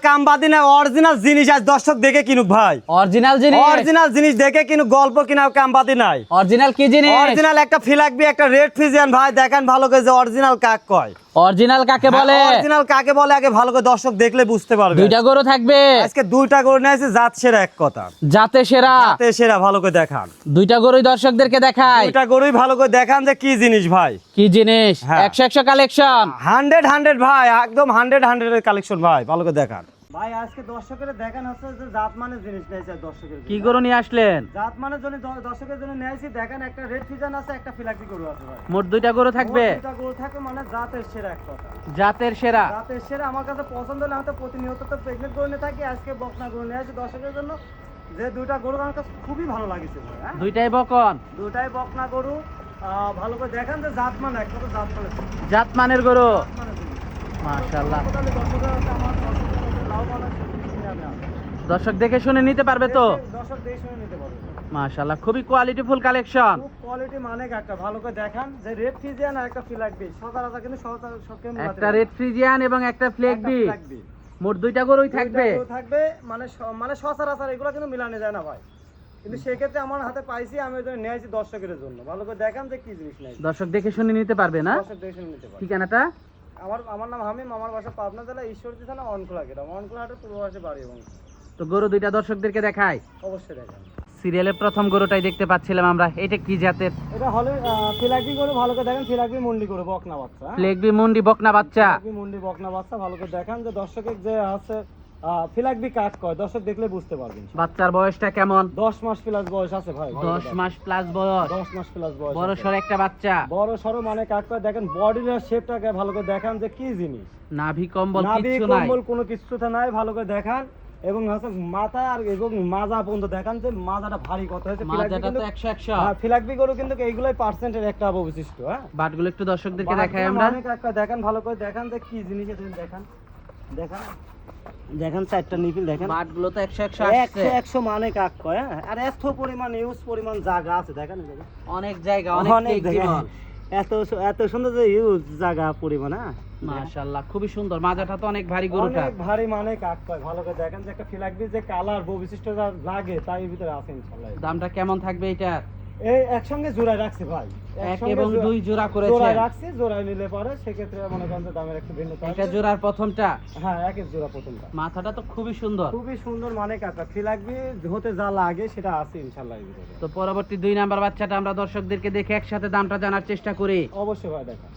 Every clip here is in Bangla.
কামবাদি না অরিজিনাল জিনিস আজ দর্শক দেখে কিনুক ভাই। অরিজিনাল জিনিস দেখে কিনুক, গল্প কিনা কামবাদি নাই। অরিজিনাল কি জিনিস? অরিজিনাল একটা ফিলাকবি একটা রেড ফিজিয়ান ভাই, দেখেন ভালো করে যে অরিজিনাল কাক কয়। অরিজিনাল কাকে বলে? অরিজিনাল কাকে বলে আগে ভালো করে দর্শক দেখলে বুঝতে পারবে। দুইটা গরু থাকবে আজকে দুইটা গরু নিয়েছে, জাত সেরা এক কথা। জাতে সেরা, জাতে সেরা, ভালো করে দেখান। দুইটা গরুই দর্শকদেরকে দেখায়। দুইটা গরুই ভালো করে দেখান যে কি জিনিস ভাই। কি জিনিস? হ্যাঁ। 100 কালেকশন, 100 ভাই, একদম 100 এর কালেকশন ভাই, ভালো করে দেখান ভাই। আজকে দর্শকের দেখান হচ্ছে যে জাত মানে জিনিস নিয়েছে দর্শকের। কি গরু নিয়ে আসলেন? জাত মানে জন্য দর্শকের জন্য নিয়েছি। দেখেন একটা রেড ফিজান আছে, একটা ফিলাকবি গরু আছে ভাই। মোট দুইটা গরু থাকবে। দুইটা গরু থাকবে মানে জাতের সেরা এক কথা। জাতের সেরা, জাতের সেরা আমার কাছে পছন্দ হলে আমি তো প্রতিনিয়ত তো প্রেগনেন্ট গরু নিয়ে থাকি। আজকে বকনা গরু নিয়ে আসি দর্শকের জন্য, যে দুইটা গরু আমার কাছে খুবই ভালো লাগছে ভাই। হ্যাঁ, দুইটাই বকন, দুইটাই বকনা গরু। ভালো করে দেখান যে জাত মানে এক কথা, জাত মানে জাত মানের গরু। মানে জিনিস। মাশাআল্লাহ, লাভ ভালো দর্শক দেখে শুনে নিতে পারবে তো? দর্শক দেখে শুনে নিতে পারবে। মাশাআল্লাহ, খুবই কোয়ালিটিফুল কালেকশন। খুব কোয়ালিটি মানে একটা ভালো করে দেখান যে রেড ফিজিয়ান আর একটা ফিলাকবি সচরাচর কিন্তু সবকে একটা রেড ফ্রিজিয়ান এবং একটা ফ্লেগবি, মোট দুইটা গরুই থাকবে। থাকবে মানে মানে সচরাচর এগুলো কিন্তু মিলানো যায় না ভাই। কিন্তু সেক্ষেত্রে আমার হাতে পাইছি, আমি ওই জন্য নিয়ে আসি দর্শকের জন্য। ভালো করে দেখান যে কি জিনিস নেই, দর্শক দেখে শুনে নিতে পারবে না? দর্শক দেখে শুনে নিতে পারবে। ঠিকানাটা? আমার নাম হামিম, আমার বাসা পাবনা জেলা ঈশ্বরদী থানা অনকলা গ্রাম, অনকলা হাটের পূর্ব পাশে বাড়ি। এবং তো গরু দুইটা দর্শকদেরকে দেখাই। অবশ্যই দেখান। সিরিয়ালের প্রথম গরুটাই দেখতে পাচ্ছিলাম আমরা, এটা কি জাতের? এটা হলে ফিলাকবি গরু, ভালো করে দেখেন। ফিলাকবি মুন্ডি গরু, বকনা বাচ্চা। ফ্লেগবি মুন্ডি বকনা বাচ্চা। ফিলাকবি মুন্ডি বকনা বাচ্চা, ভালো করে দেখান যে দর্শকের যে আছে ফিলাকবি কাক কয়, দর্শক দেখলে বুঝতে পারবেন। বাচ্চার বয়সটা কেমন? 10 মাস প্লাস বয়স আছে ভাই। 10 মাস প্লাস বয়স, 10 মাস প্লাস বয়স। বড় সর একটা বাচ্চা। বড় সরো মানে কাক কয়। দেখেন বডির শেপটাকে ভালো করে দেখান যে কি জিনিস। নাভি কম্বল নাভি কিছু নাই, কম্বল কোনো কিছুতে নাই, ভালো করে দেখান। এবং হচ্ছে মাথা আর এবং মাজা পর্যন্ত দেখান যে মাজাটা ভারী কত হয়েছে। মাজাটা তো 100 হ্যাঁ, ফিলাকবি গরু কিন্তু এইগুলাই পার্সেন্টের একটা অবশিষ্ট। হ্যাঁ, বাটগুলো একটু দর্শকদেরকে দেখাই আমরা। অনেক একটা দেখান, ভালো করে দেখান যে কি জিনিস এটা। দেখান দেখান দেখেন, চারটা নিপিল দেখেন। বাটগুলো তো 100 আসছে। 100 মানে কাক কয়। হ্যাঁ, আর এত পরিমাণ ইউজ পরিমাণ জায়গা আছে দেখেন। অনেক জায়গা, অনেক অনেক জায়গা, এত সুন্দর যে ইউজ জায়গা পরিমাণ। হ্যাঁ, মাশাআল্লাহ, খুবই সুন্দর। মাজাটা তো অনেক ভারী গরুটা। অনেক ভারী মানে কাক কয়। ভালো করে দেখেন যে একটা ফিলাকবি যে কালার বৈশিষ্ট্য যা লাগে তাই এর ভিতরে আছে ইনশাআল্লাহ। দামটা কেমন থাকবে এটা? এই একসঙ্গে জোড়ায় রাখছি ভাই, এক এবং দুই জোড়া করেছে। জোড়ায় রাখছি, জোড়ায় নিলে পরে সেক্ষেত্রে মনে করেন যে দামের একটু ভিন্নতা। এটা জোড়ার প্রথমটা? হ্যাঁ, একের জোড়া প্রথমটা। মাথাটা তো খুবই সুন্দর, খুবই সুন্দর মানে কাকা। ফিলাকবি হতে যা লাগে সেটা আছে ইনশাআল্লাহ এর ভিতরে। তো পরবর্তী 2 নাম্বার বাচ্চাটা আমরা দর্শকদেরকে দেখে একসাথে দামটা জানার চেষ্টা করি। অবশ্যই ভাই দেখা।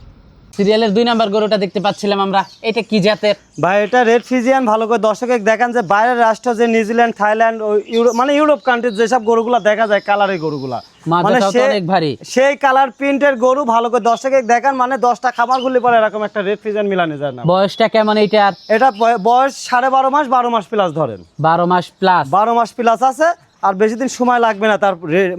সিরিয়ালের 2 নাম্বার গরুটা দেখতে পাচ্ছিলাম আমরা, এটা কি জাতের? ভাই এটা রেড ফিজিয়ান। ভালো করে দর্শকে দেখান যে বাইরের রাষ্ট্র যে নিউজিল্যান্ড, থাইল্যান্ড, মানে ইউরোপ কান্ট্রির যেসব গরুগুলা দেখা যায় কালারের গরুগুলা, মানে অনেক ভারী সেই কালার প্রিন্টের গরু। ভালো করে দর্শকে দেখান, মানে 10টা খাবার গুলি পরে এরকম একটা রেড ফিজিয়ান মিলানো যায় না। বয়সটা কেমন এইটার? এটা বয়স 12.5 মাস, 12 মাস প্লাস ধরেন। 12 মাস প্লাস, 12 মাস প্লাস আছে। আর বেশি দিন সময় লাগবে না তার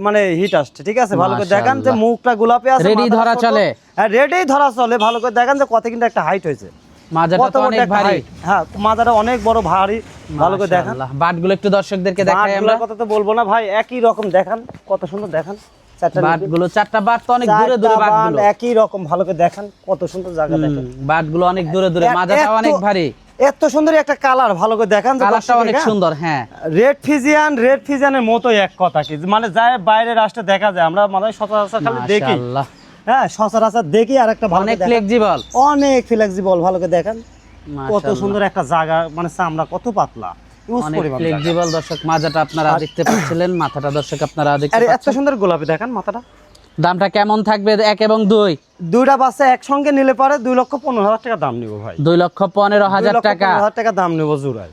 মানে হিট আসছে। ঠিক আছে, ভালো করে দেখান যে মুখটা গোলাপি আছে, রেডি ধরা চলে। হ্যাঁ, রেডি ধরা চলে। ভালো করে দেখান যে কত কিন্তু একটা হাইট হয়েছে। মাজাটা তো অনেক ভারী। হ্যাঁ, মাজাটা অনেক বড় ভারী। ভালো করে দেখান। বাটগুলো একটু দর্শকদেরকে দেখাই আমরা। কথা তো বলবো না ভাই, একই রকম দেখান, কত সুন্দর দেখান। বাটগুলো চারটা বাট তো অনেক দূরে দূরে, বাটগুলো একই রকম। ভালো করে দেখান কত সুন্দর জায়গা দেখেন। বাটগুলো অনেক দূরে দূরে, মাজাটা অনেক ভারী। এত সুন্দর একটা কালার, ভালো করে দেখান। কালারটা অনেক সুন্দর। হ্যাঁ, রেড ফিজিয়ানের মতোই এক কথা কি, মানে যায় বাইরের রাষ্ট্রে দেখা যায়, আমরা মানে সচরাচর খালি দেখি। হ্যাঁ, সচরাচর দেখি। আর একটা ভালো অনেক ফ্লেক্সিবল, অনেক ফ্লেক্সিবল। ভালো করে দেখেন কত সুন্দর একটা জায়গা, মানে চামড়া কত পাতলা, অনেক ফ্লেক্সিবল। দর্শক মাজাটা আপনারা দেখতে পাচ্ছিলেন, মাথাটা দর্শক আপনারা দেখতে পাচ্ছেন। এত সুন্দর গোলাপি দেখেন মাথাটা। দামটা কেমন থাকবে 1 এবং 2? দুইটা বাচ্চা একসঙ্গে নিলে পরে 2,15,000 টাকা দাম নিব ভাই। 2,15,000 টাকা 2,15,000 টাকা দাম নেব জোড়ায়।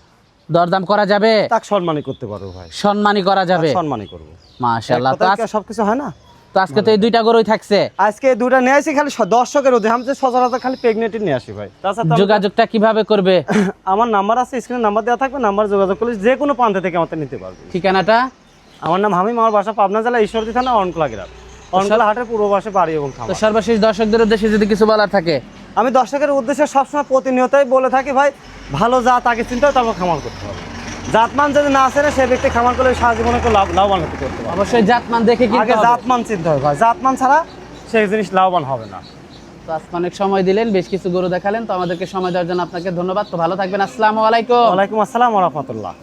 দরদাম করা যাবে? তাক সম্মানই করতে পারবো ভাই, সম্মানই করা যাবে। সম্মানই করব। মাশাআল্লাহ, তো সবকিছু হয় না। তো আজকে তো এই দুইটা গরুই থাকছে। আজকে এই দুইটা নিয়ে আসি খালি দর্শকের উদ্দেশ্যে। আমি যে সচরাচর খালি প্রেগনেন্টই নিয়ে আসি ভাই। তাছাড়া যোগাযোগটা কিভাবে করবে? আমার নাম্বার আছে, স্ক্রিনে নাম্বার দেওয়া থাকবে। নাম্বার যোগাযোগ করলে যে কোনো প্রান্ত থেকে আমাদের নিতে পারবে। ঠিকানাটা? আমার নাম হামিম, আমার বাসা পাবনা জেলা ঈশ্বরদী থানা অনকলা গ্রাম, অনকলা হাটের পূর্ব পাশে বাড়ি এবং তো খামার। সর্বশেষ দর্শকদের উদ্দেশ্যে যদি কিছু বলার থাকে? আমি দর্শকের উদ্দেশ্যে সবসময় প্রতিনিয়তই বলে থাকি ভাই, ভালো জাত আগে চিন্তা তারপর খামার করতে হবে। জাতমান যদি না আসে না, সে ব্যক্তি খামার করলে সারা জীবনে লাভবান হতে করতে পারবে। অবশ্যই জাতমান দেখে কিনতে আগে হবে। জাতমান চিন্তা হবে ভাই, জাতমান ছাড়া সেই জিনিস লাভবান হবে না। তো আজকে অনেক সময় দিলেন, বেশ কিছু গরু দেখালেন, তো আমাদেরকে সময় দেওয়ার জন্য আপনাকে ধন্যবাদ। তো ভালো থাকবেন, আসসালামু আলাইকুম। ওয়ালাইকুম আসসালাম ওয়া রাহমাতুল্লাহ।